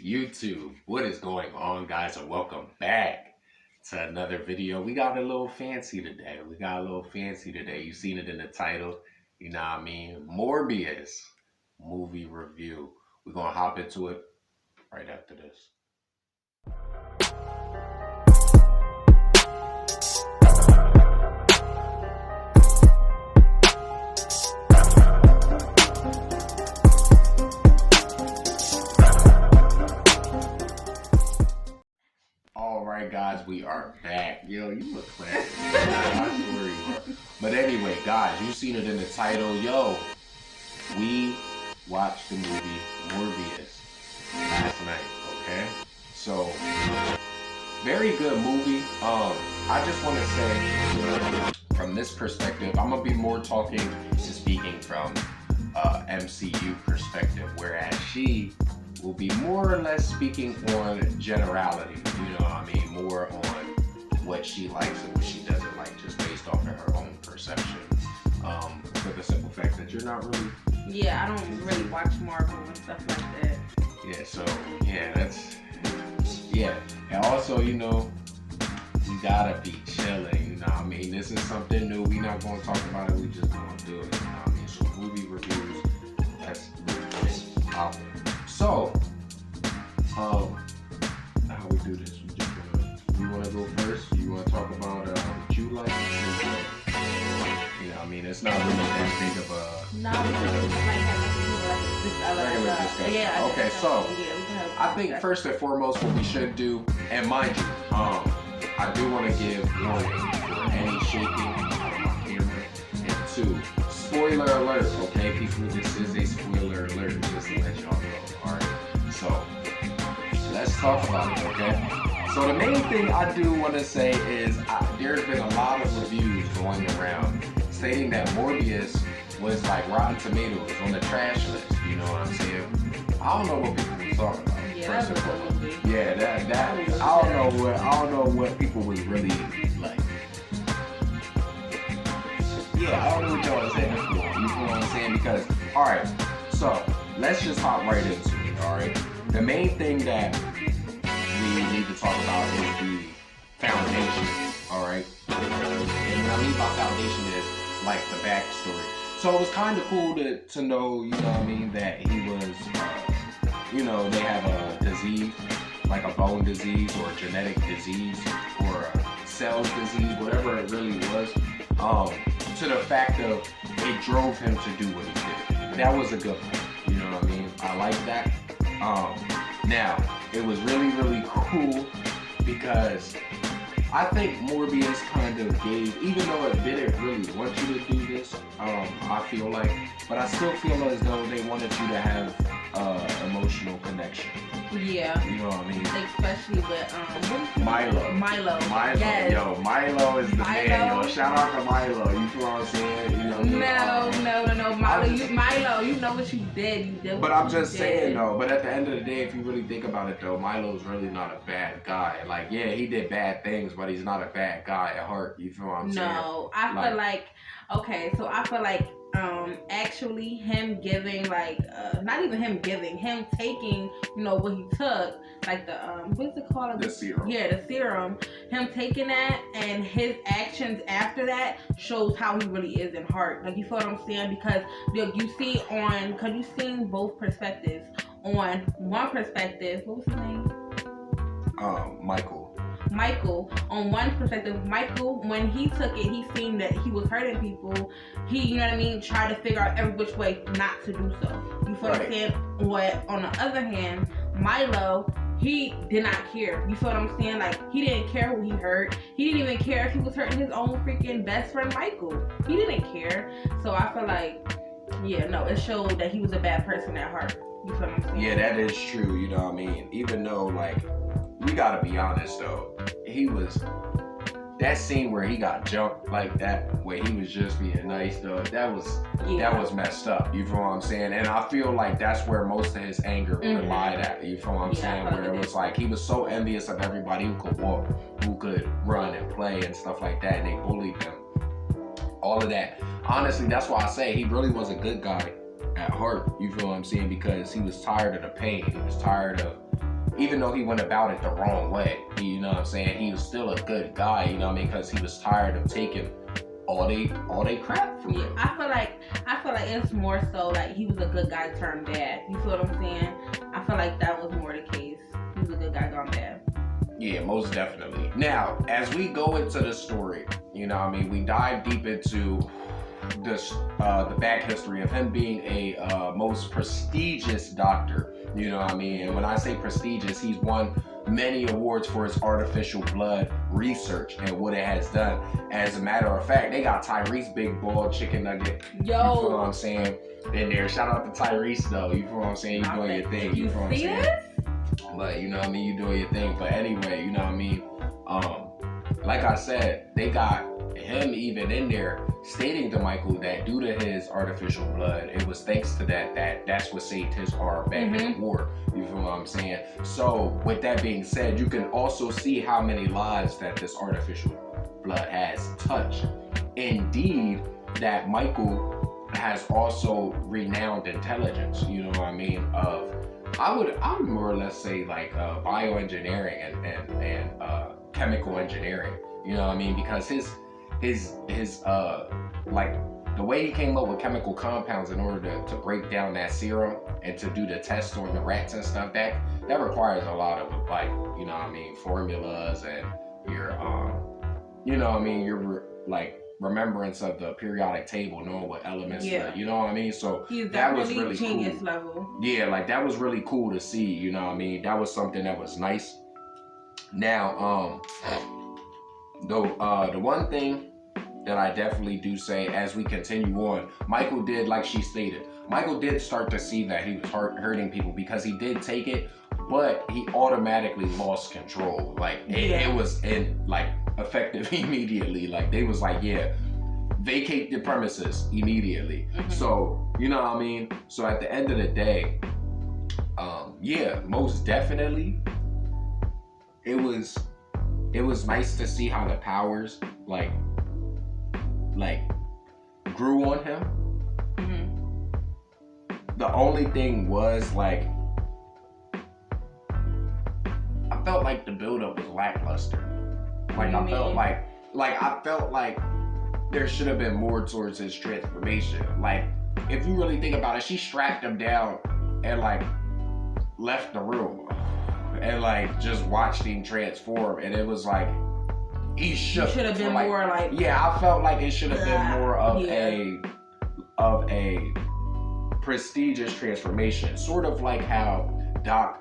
YouTube, what is going on, guys, and welcome back to another video. We got a little fancy today. You seen it in the title, you know what I mean? Morbius movie review. We're gonna hop into it right after this. Alright guys, we are back. Yo, you look classy. I swear you are. But anyway, guys, you seen it in the title. Yo, we watched the movie Morbius last night, okay? So, very good movie. I just want to say, from this perspective, I'm going to be more speaking from MCU perspective, whereas she will be more or less speaking on generality, you know what I mean, more on what she likes and what she doesn't like, just based off of her own perception. For the simple fact that you're not really... Yeah, I don't really watch Marvel and stuff like that. Yeah, so, yeah, that's... Yeah, and also, you know, we gotta be chilling, you know what I mean? This is something new, we not gonna talk about it, we just gonna do it, you know what I mean? So, movie reviews, that's awesome. So, how we do this? You want to go first? You want to talk about what you like? Yeah, I mean, it's not really that big of a... No, regular discussion. Yeah. Okay, so, I think first and foremost what we should do, and mind you, I do want to give warning for any shaking on my camera, and two, spoiler alert, okay, people, this is a spoiler alert, just to let y'all know, alright? So, let's talk about it, okay? So the main thing I do want to say is there's been a lot of reviews going around stating that Morbius was like Rotten Tomatoes on the trash list, you know what I'm saying? I don't know what people were talking about. Yeah, first of all. Yeah, that I don't know what people was really like. Yeah, I don't know what y'all was saying before. You know what I'm saying? Because, alright, so let's just hop right into it, alright? The main thing that we need to talk about is the foundation, alright? And what I mean by foundation is like the backstory. So it was kind of cool to know, you know what I mean, that he was, you know, they have a disease, like a bone disease or a genetic disease or a cells disease, whatever it really was. To the fact of it drove him to do what he did. That was a good point, you know what I mean? I like that. Now, it was really, really cool because I think Morbius kind of gave, even though it didn't really want you to do this, I feel like, but I still feel as though they wanted you to have emotional connection. Yeah. You know what I mean? Especially with Milo. Yes. Yo, Milo is the man, yo. Shout out to Milo. You feel what I'm saying? You know, No. Milo, you know what you did. You did but I'm just saying though, but at the end of the day, if you really think about it though, Milo's really not a bad guy. Like, yeah, he did bad things, but he's not a bad guy at heart. You feel what I'm saying? No, I feel like, okay, so I feel like actually him giving, like, not even him giving, him taking, you know, what he took, like the what's it called? The serum. Yeah, the serum. Him taking that and his actions after that shows how he really is in heart. Like, you feel what I'm saying? Because you see because you've seen both perspectives. On one perspective, what was his name? Michael, on one perspective, Michael, when he took it, he seen that he was hurting people. He, you know what I mean, tried to figure out every which way not to do so. You feel what I'm saying? What, on the other hand, Milo, he did not care. You feel what I'm saying? Like, he didn't care who he hurt. He didn't even care if he was hurting his own freaking best friend, Michael. He didn't care. So I feel like, yeah, no, it showed that he was a bad person at heart. You feel what I'm saying? Yeah, that is true, you know what I mean? Even though, like, we gotta be honest though, that scene where he got jumped like that, where he was just being nice though, that was messed up, you feel what I'm saying? And I feel like that's where most of his anger relied at, you feel what I'm saying? Where it was like, he was so envious of everybody who could walk, who could run and play and stuff like that, and they bullied him. All of that. Honestly, that's why I say he really was a good guy at heart, you feel what I'm saying? Because he was tired of the pain, he was tired of even though he went about it the wrong way, you know what I'm saying, he was still a good guy, you know what I mean, because he was tired of taking all they crap from him. I feel like it's more so like he was a good guy turned bad. You feel what I'm saying? I feel like that was more the case. He was a good guy gone bad. Yeah, most definitely. Now, as we go into the story, you know what I mean, we dive deep into the back history of him being a most prestigious doctor, you know what I mean, and when I say prestigious, he's won many awards for his artificial blood research and what it has done. As a matter of fact, they got Tyrese Big Ball Chicken Nugget, you feel what I'm saying, in there. Shout out to Tyrese though, you feel what I'm saying, you doing your thing, you feel what I'm saying, but you know what I mean, you doing your thing. But anyway, you know what I mean, like I said, they got him even in there stating to Michael that due to his artificial blood, it was thanks to that's what saved his arm back in the war. You feel what I'm saying? So with that being said, you can also see how many lives that this artificial blood has touched. Indeed, that Michael has also renowned intelligence, you know what I mean, of I would more or less say like bioengineering and chemical engineering, you know what I mean, because his like the way he came up with chemical compounds in order to break down that serum and to do the tests on the rats and stuff, that requires a lot of like, you know what I mean, formulas and your you know what I mean, your like remembrance of the periodic table, knowing what elements, you know what I mean, so that was really genius cool. Level. Yeah, like that was really cool to see, you know what I mean, that was something that was nice. Now the one thing that I definitely do say as we continue on, Michael did, like she stated, Michael did start to see that he was hurting people because he did take it, but he automatically lost control. Like it was effective immediately. Like they was like, yeah, vacate the premises immediately. So you know what I mean. So at the end of the day, yeah, most definitely, it was nice to see how the powers like grew on him. The only thing was like I felt like the buildup was lackluster. Like I felt like there should have been more towards his transformation. Like if you really think about it, she strapped him down and like left the room and like just watched him transform, and it was like he should have been like, more like, yeah, I felt like it should have been more of a prestigious transformation, sort of like how Doc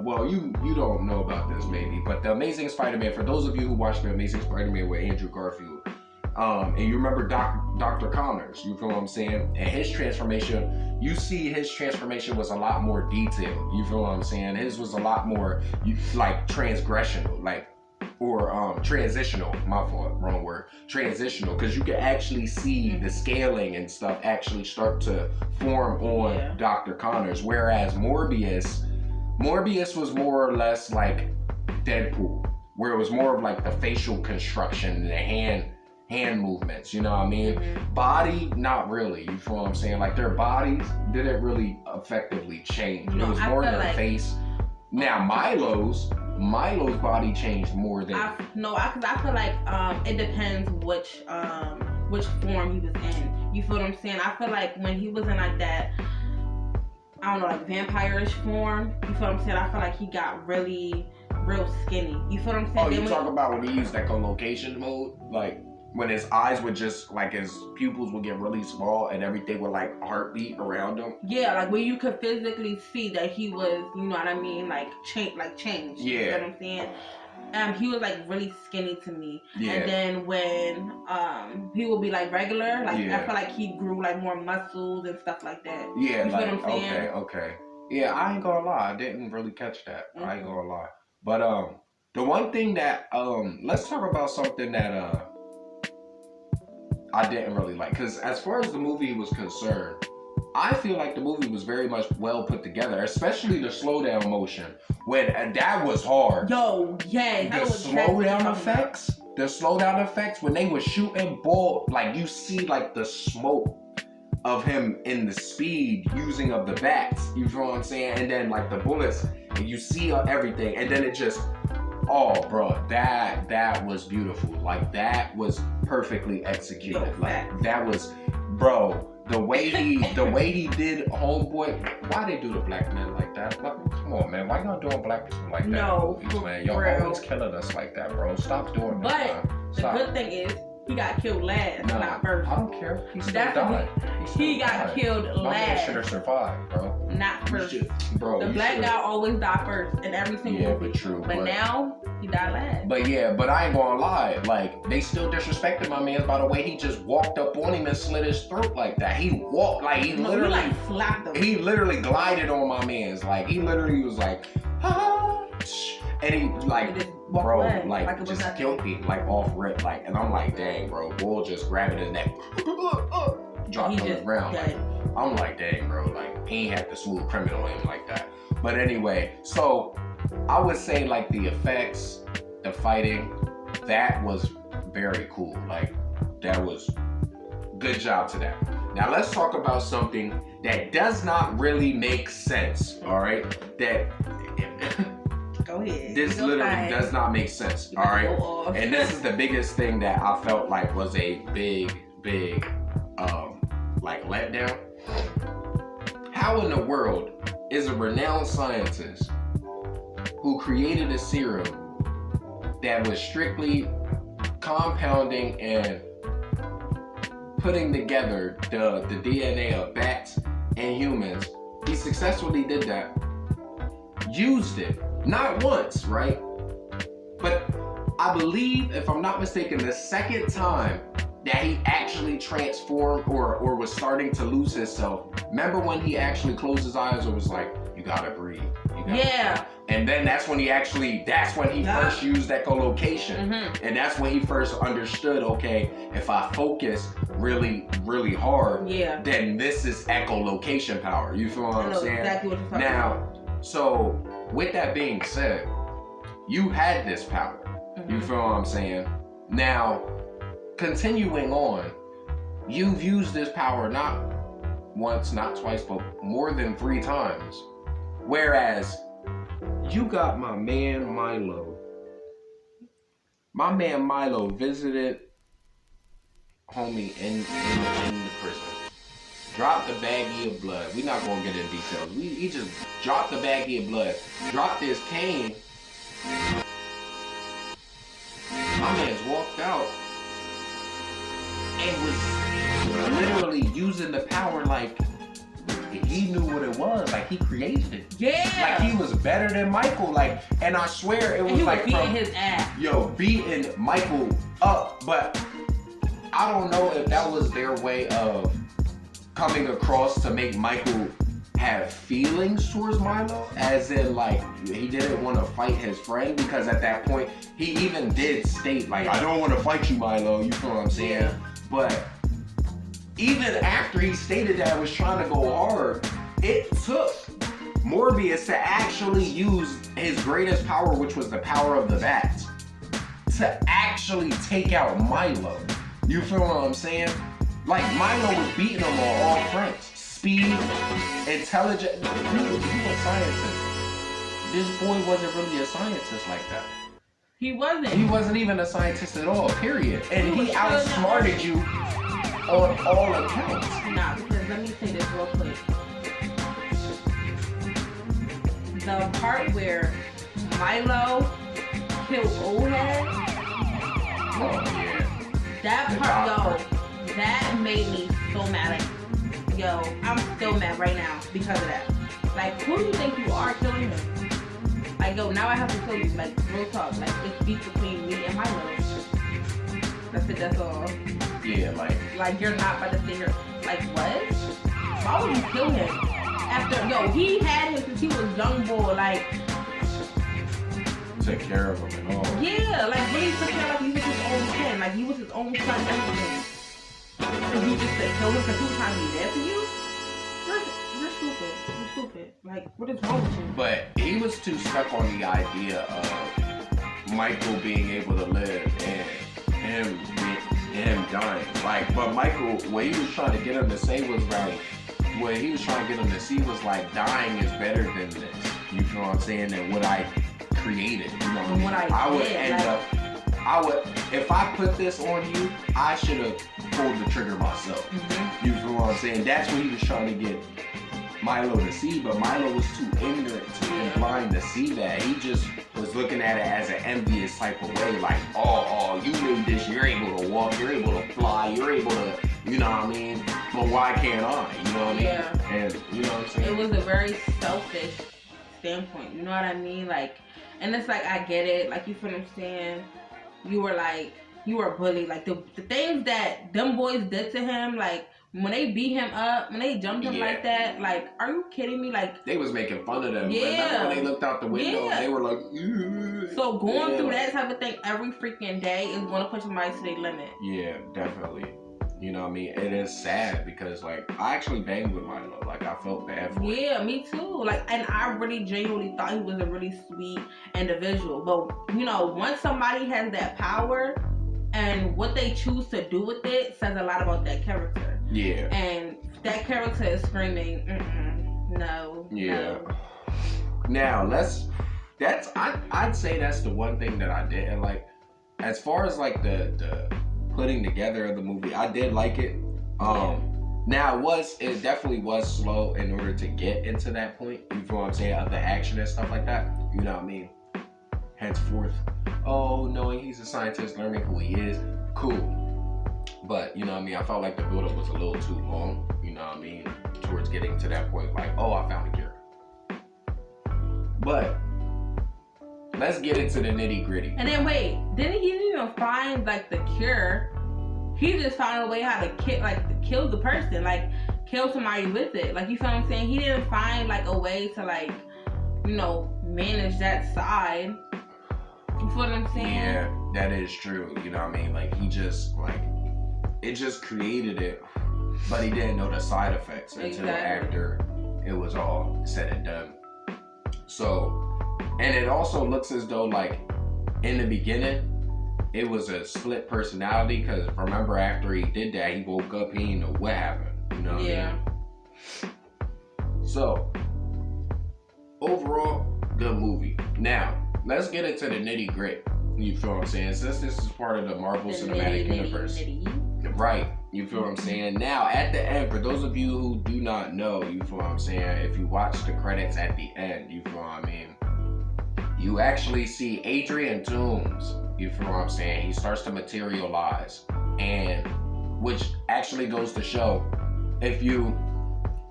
well, you don't know about this maybe, but the Amazing Spider-Man, for those of you who watched the Amazing Spider-Man with Andrew Garfield, and you remember Dr. Connors, you feel what I'm saying, and his transformation, you see his transformation was a lot more detailed, you feel what I'm saying, his was a lot more like transgressional, like, or transitional, my fault, wrong word, transitional, because you can actually see the scaling and stuff actually start to form on Dr. Connors, whereas Morbius was more or less like Deadpool, where it was more of like the facial construction and the hand movements, you know what I mean? Body, not really, you feel what I'm saying? Like their bodies didn't really effectively change. It was more their face. Now Milo's body changed more than I feel like it depends which form he was in. You feel what I'm saying? I feel like when he was in like that, I don't know, like vampire-ish form, you feel what I'm saying? I feel like he got real skinny. You feel what I'm saying? Oh, you talk about when he used that co-location mode? Like when his eyes would just, like his pupils would get really small and everything would like heartbeat around him? Yeah, like when you could physically see that he was, you know what I mean, like changed. Yeah. You know what I'm saying? He was like really skinny to me. Yeah. And then when he would be like regular, like I feel like he grew like more muscles and stuff like that. Yeah, you like, what I'm saying? Okay. Yeah, I ain't gonna lie, I didn't really catch that. I ain't gonna lie. But the one thing that let's talk about something that I didn't really like, because as far as the movie was concerned, I feel like the movie was very much well put together, especially the slow down motion. When that was hard. Yo, yeah. The slow down effects, when they were shooting ball, like you see like the smoke of him in the speed using of the bats. You feel what I'm saying? And then like the bullets, and you see everything, and then it just, oh, bro, that was beautiful. Like that was perfectly executed. Like that was, bro. The way he did Homeboy. Why they do the black men like that? Come on, man. Why y'all doing black people like that? No, movies, man. Y'all always killing us like that, bro. Stop doing that. But the good thing is, he got killed last, not first. I don't care. He still died. He got killed last. My man should have survived, bro. Not first. Bro, the black guy always died first in every single movie. Yeah, but true. But now, he died last. But I ain't gonna lie. Like, they still disrespected my man by the way he just walked up on him and slit his throat like that. He walked, like, he literally... He, like, slapped him. He literally glided on my man's. Like, he literally was like, ah, and he, like, bro, like just killed me, like, off rip. Like, and I'm like, dang, bro. Bull just grabbing his neck. Dropped on the ground. Like, I'm like, dang, bro. Like, he ain't had the smooth criminal in him like that. But anyway, so I would say, like, the effects, the fighting, that was very cool. Like, that was good job to that. Now, let's talk about something that does not really make sense, all right? That... Go ahead. This literally does not make sense, all right? And this is the biggest thing that I felt like was a big, like, letdown. How in the world is a renowned scientist who created a serum that was strictly compounding and putting together the DNA of bats and humans, he successfully did that, used it, not once, right? But I believe, if I'm not mistaken, the second time that he actually transformed or was starting to lose himself. Remember when he actually closed his eyes and was like, you gotta breathe. Yeah. And then that's when he first used echolocation. And that's when he first understood, okay, if I focus really, really hard, then this is echolocation power. You feel what I'm saying? Exactly what you're talking about. So with that being said, you had this power. You feel what I'm saying? Now, continuing on, you've used this power not once, not twice, but more than 3 times. Whereas you got my man Milo. My man Milo visited homie in the prison. Dropped the baggie of blood. We're not gonna get into details. He just dropped the baggie of blood. Dropped his cane. My man's walked out and was literally using the power like he knew what it was. Like he created it. Yeah. Like he was better than Michael. Like, and I swear it was like beating his ass. Yo, beating Michael up. But I don't know if that was their way of coming across to make Michael have feelings towards Milo, as in like he didn't want to fight his friend, because at that point he even did state like, I don't want to fight you, Milo. You feel what I'm saying? Yeah. But even after he stated that I was trying to go hard, it took Morbius to actually use his greatest power, which was the power of the bats, to actually take out Milo. You feel what I'm saying? Like Milo was beating him on all fronts. Speed, intelligent. He was a scientist. This boy wasn't really a scientist like that. He wasn't. He wasn't even a scientist at all, period. And he outsmarted you on all accounts. Nah, because let me say this real quick. The part where Milo killed Old Head. Oh yeah. That part, yo, that made me so mad. Like, yo, I'm still mad right now because of that. Like, who do you think you are killing him? Like, yo, now I have to kill you. Like, real talk. Like, it's beef between me and Milo. That's it, that's all. Yeah, like you're not about to sit here. Like, what? Why would you kill him? After, yo, he had him since he was young boy, like. Took care of him and all. Yeah, like, really took care of him like he was his own son. Like, he was his own son and everything. And you just said, kill him because he was trying to be there for you? You're stupid. You're stupid. Like, what is wrong with you? But he was too stuck on the idea of Michael being able to live and him dying. Like, but Michael, what he was trying to get him to say was like, what he was trying to get him to see was like, dying is better than this. You feel what I'm saying? Than what I created. You know, and what I would did, end up. I would, if I put this on you, I should have pulled the trigger myself. You feel what I'm saying? That's what he was trying to get Milo to see, but Milo was too ignorant and blind to see that. He just was looking at it as an envious type of way, like, oh, you made this, you're able to walk, you're able to fly, you're able to, you know what I mean? But why can't I? You know what I mean? Yeah. And you know what I'm saying? It was a very selfish standpoint, you know what I mean? Like, and it's like, I get it, like, you feel what I'm saying? You were bullied, like, the things that them boys did to him, like, when they beat him up, when they jumped him like that, like, are you kidding me? Like, they was making fun of them. Yeah. Remember when they looked out the window, they were like, ew. So going through that type of thing every freaking day is going to push somebody to their limit. Yeah, definitely. You know what I mean? It is sad because, like, I actually banged with Milo. Like, I felt bad for him. Yeah, me too. Like, and I really genuinely thought he was a really sweet individual. But, you know, once somebody has that power and what they choose to do with it says a lot about that character. Yeah. And that character is screaming, no. Yeah. No. Now, I'd say that's the one thing that I didn't like. As far as, like, the putting together of the movie, I did like it. Now it definitely was slow in order to get into that point. You feel what I'm saying? Of the action and stuff like that. You know what I mean? Henceforth, knowing he's a scientist, learning who he is, cool. But, you know what I mean, I felt like the build-up was a little too long, you know what I mean, towards getting to that point, like, I found a cure. But, let's get into the nitty-gritty. And then wait, didn't he even find, like, the cure? He just found a way how to kill the person, like, kill somebody with it. Like, you feel what I'm saying? He didn't find, like, a way to, like, you know, manage that side. You feel what I'm saying? Yeah, that is true, you know what I mean? Like, he just, like, it just created it, but he didn't know the side effects until after it was all said and done. So, and it also looks as though, like, in the beginning, it was a split personality, because remember, after he did that, he woke up, he didn't know what happened, you know what I mean? So, overall, good movie. Now, let's get into the nitty gritty. You feel what I'm saying? Since this is part of the Marvel Cinematic Universe. Right. You feel what I'm saying? Now, at the end, for those of you who do not know, you feel what I'm saying? If you watch the credits at the end, you feel what I mean? You actually see Adrian Toomes. You feel what I'm saying? He starts to materialize. And, which actually goes to show, if you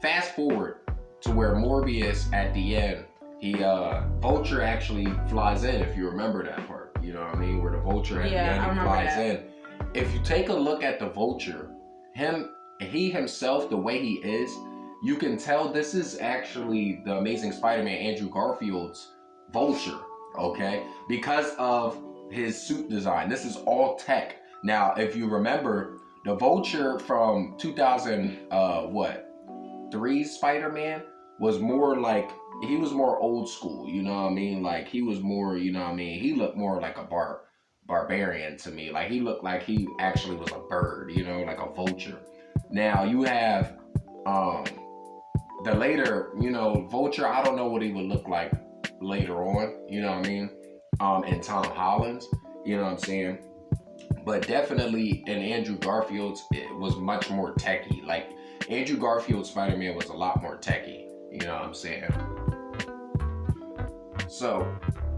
fast forward to where Morbius at the end, Vulture actually flies in, if you remember that part. You know what I mean? Where the Vulture at the end flies in. If you take a look at the Vulture, he himself, the way he is, you can tell this is actually the Amazing Spider-Man Andrew Garfield's Vulture, okay? Because of his suit design. This is all tech. Now, if you remember, the Vulture from 2003 Spider-Man was more like, he was more old school, you know what I mean? Like, he was more, you know what I mean? He looked more like a barbarian to me. Like, he looked like he actually was a bird, you know, like a vulture. Now, you have the later, you know, Vulture, I don't know what he would look like later on, you know what I mean? And Tom Holland's, you know what I'm saying? But definitely in Andrew Garfield's, it was much more techie. Like, Andrew Garfield's Spider-Man was a lot more techie, you know what I'm saying? So,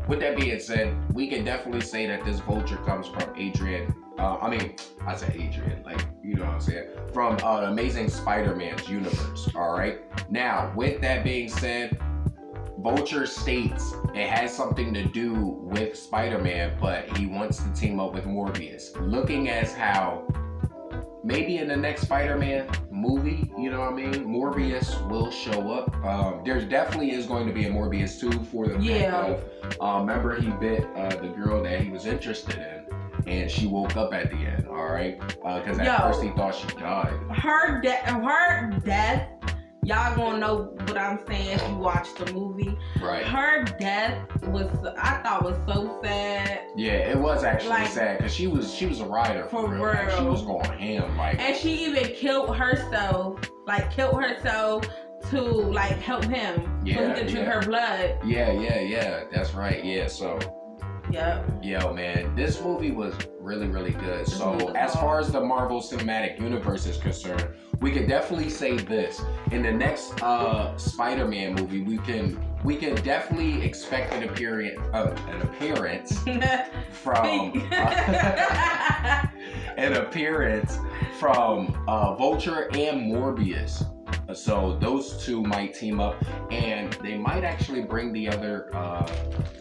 with that being said, we can definitely say that this Vulture comes from Adrian. I said Adrian, like, you know what I'm saying? From Amazing Spider-Man's universe, alright? Now, with that being said, Vulture states it has something to do with Spider-Man, but he wants to team up with Morbius. Looking as how maybe in the next Spider-Man movie, you know what I mean, Morbius will show up. There definitely is going to be a Morbius 2 for the fact of, remember he bit the girl that he was interested in, and she woke up at the end, alright? Because at first he thought she died. Her death, y'all gonna know what I'm saying if you watch the movie. Right. Her death I thought was so sad. Yeah, it was actually sad because she was a rider for real. Like, she was going ham, like. And she even killed herself to like help him so he could drink her blood. Yeah. That's right. Yeah, so. Yep. Yo, man, this movie was really, really good. So, as far as the Marvel Cinematic Universe is concerned, we could definitely say this: in the next Spider-Man movie, we can definitely expect an appearance from Vulture and Morbius. So those two might team up, and they might actually bring the other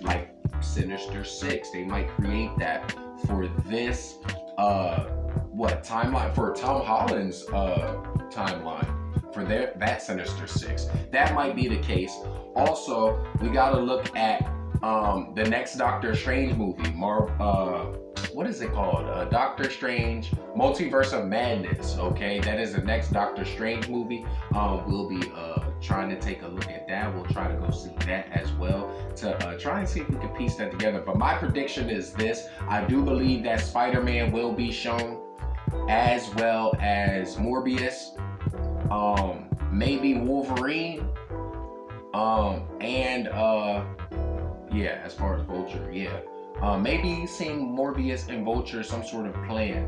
like Sinister Six. They might create that for this timeline, for Tom Holland's timeline, for that Sinister Six. That might be the case. Also, we gotta look at the next Doctor Strange movie. What is it called? Doctor Strange Multiverse of Madness. Okay, that is the next Doctor Strange movie. We'll be trying to take a look at that. We'll try to go see that as well to try and see if we can piece that together. But my prediction is this: I do believe that Spider-Man will be shown, as well as Morbius, maybe Wolverine, and as far as Vulture, maybe seeing Morbius and Vulture some sort of plan.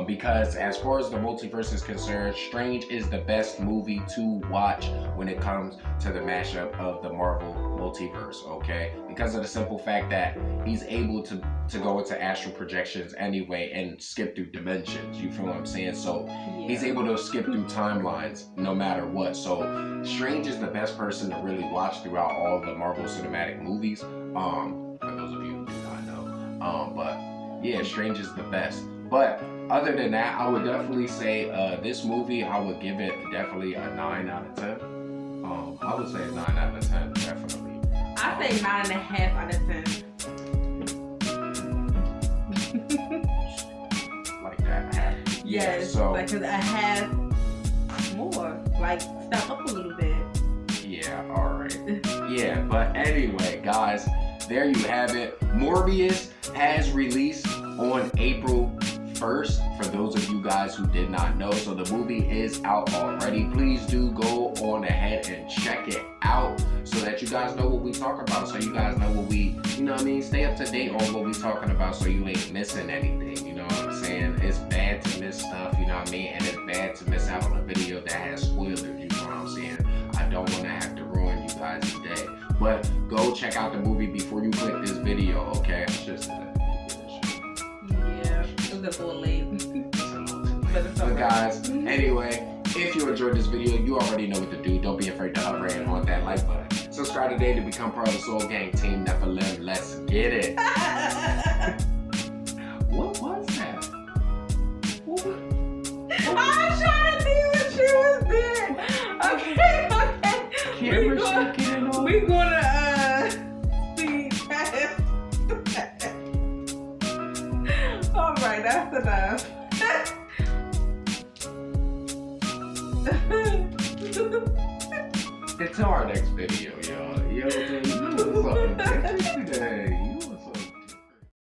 Because as far as the multiverse is concerned, Strange is the best movie to watch when it comes to the mashup of the Marvel multiverse, okay? Because of the simple fact that he's able to go into astral projections anyway and skip through dimensions, you feel what I'm saying? So he's able to skip through timelines no matter what. So Strange is the best person to really watch throughout all the Marvel cinematic movies, for those of you who do not know. But yeah, Strange is the best. But other than that, I would definitely say this movie, I would give it definitely a 9 out of 10. I would say a 9 out of 10, definitely. I say 9.5 out of 10. Like that, half. Yes, so, like a half more. Like, step up a little bit. Yeah, alright. Yeah, but anyway, guys, there you have it. Morbius has released on April 1st, for those of you guys who did not know. So the movie is out already. Please do go on ahead and check it out so that you guys know what we talk about, so you guys know what we, stay up to date on what we talking about, so you ain't missing anything, you know what I'm saying? It's bad to miss stuff, you know what I mean? And it's bad to miss out on a video that has spoilers, you know what I'm saying? I don't want to have to ruin you guys today, but go check out the movie before you click this video, okay? It's just a little late. But guys, anyway, if you enjoyed this video, you already know what to do. Don't be afraid to hover and hit that like button. Subscribe today to become part of the Soul Gang Team Nephilim. Let's get it. What was that? I was trying to see what she was doing. Okay. We're gonna speed past. Alright, that's enough. Until our next video, y'all. Yo, something different.